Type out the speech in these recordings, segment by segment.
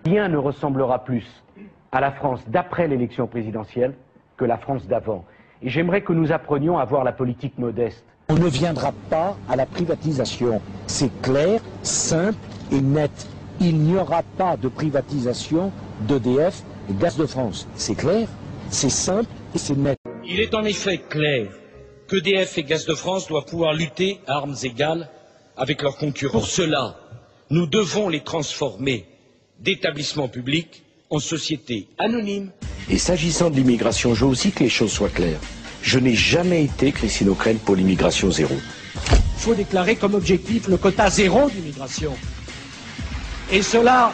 Rien ne ressemblera plus à la France d'après l'élection présidentielle que la France d'avant. Et j'aimerais que nous apprenions à voir la politique modeste. On ne viendra pas à la privatisation. C'est clair, simple et net. Il n'y aura pas de privatisation d'EDF et Gaz de France. C'est clair, c'est simple et c'est net. Il est en effet clair qu'EDF et Gaz de France doivent pouvoir lutter à armes égales avec leurs concurrents. Pour cela, nous devons les transformer d'établissements publics en sociétés anonymes. Et s'agissant de l'immigration, je veux aussi que les choses soient claires. Je n'ai jamais été, Christine O'Krent, pour l'immigration zéro. Il faut déclarer comme objectif le quota zéro d'immigration. Et cela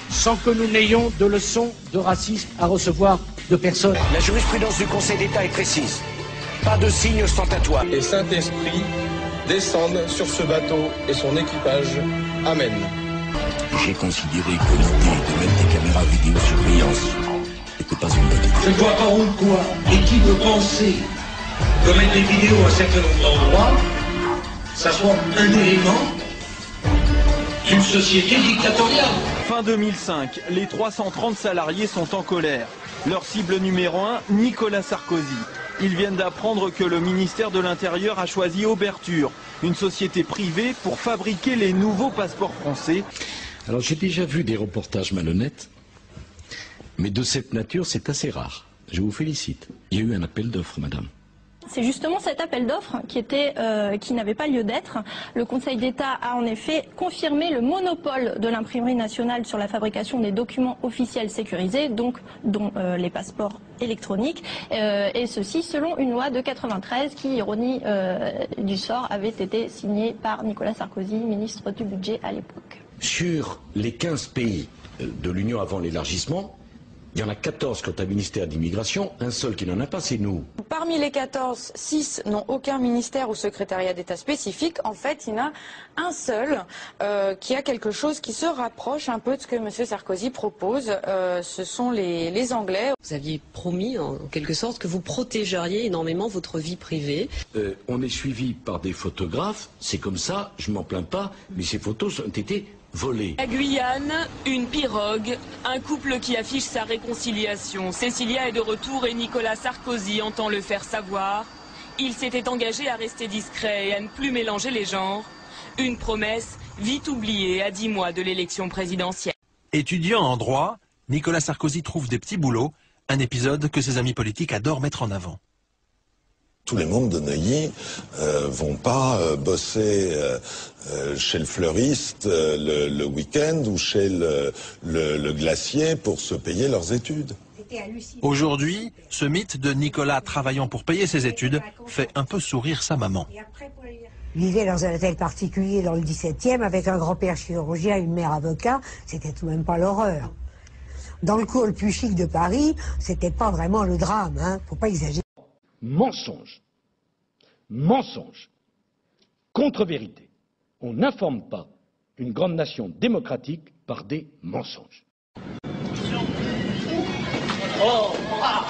sans que nous n'ayons de leçons de racisme à recevoir de personne. La jurisprudence du Conseil d'État est précise. Pas de signe ostentatoire. Et Saint-Esprit descende sur ce bateau et son équipage. Amen. J'ai considéré que l'idée de mettre des caméras vidéosurveillance n'était pas une bonne idée. Je ne vois pas pourquoi et qui veut penser que mettre des vidéos à un certain nombre d'endroits, ça soit un élément d'une société dictatoriale. Fin 2005, les 330 salariés sont en colère. Leur cible numéro 1, Nicolas Sarkozy. Ils viennent d'apprendre que le ministère de l'Intérieur a choisi Auberture, une société privée pour fabriquer les nouveaux passeports français. Alors j'ai déjà vu des reportages malhonnêtes, mais de cette nature c'est assez rare. Je vous félicite. Il y a eu un appel d'offres, madame. C'est justement cet appel d'offres qui n'avait pas lieu d'être. Le Conseil d'État a en effet confirmé le monopole de l'imprimerie nationale sur la fabrication des documents officiels sécurisés, donc dont les passeports électroniques, et ceci selon une loi de 93 qui, ironie du sort, avait été signée par Nicolas Sarkozy, ministre du Budget à l'époque. Sur les 15 pays de l'Union avant l'élargissement, il y en a 14 qui ont un ministère d'immigration, un seul qui n'en a pas, c'est nous. Parmi les 14, 6 n'ont aucun ministère ou secrétariat d'État spécifique. En fait, il y en a un seul qui a quelque chose qui se rapproche un peu de ce que M. Sarkozy propose. Ce sont les Anglais. Vous aviez promis, en quelque sorte, que vous protégeriez énormément votre vie privée. On est suivi par des photographes, c'est comme ça, je m'en plains pas, mais ces photos ont été volées. La Guyane, une pirogue, un couple qui affiche sa réconciliation. Cécilia est de retour et Nicolas Sarkozy entend le faire savoir. Il s'était engagé à rester discret et à ne plus mélanger les genres. Une promesse vite oubliée à 10 mois de l'élection présidentielle. Étudiant en droit, Nicolas Sarkozy trouve des petits boulots, un épisode que ses amis politiques adorent mettre en avant. Tous les membres de Neuilly vont pas bosser chez le fleuriste le week-end ou chez le glacier pour se payer leurs études. Aujourd'hui, ce mythe de Nicolas travaillant pour payer ses études fait un peu sourire sa maman. Il vivait dans un hôtel particulier dans le 17e avec un grand-père chirurgien et une mère avocat, c'était tout de même pas l'horreur. Dans le cours le plus chic de Paris, c'était pas vraiment le drame, hein, faut pas exagérer. Mensonge. Mensonge. Contre-vérité. On n'informe pas une grande nation démocratique par des mensonges. Oh, ah,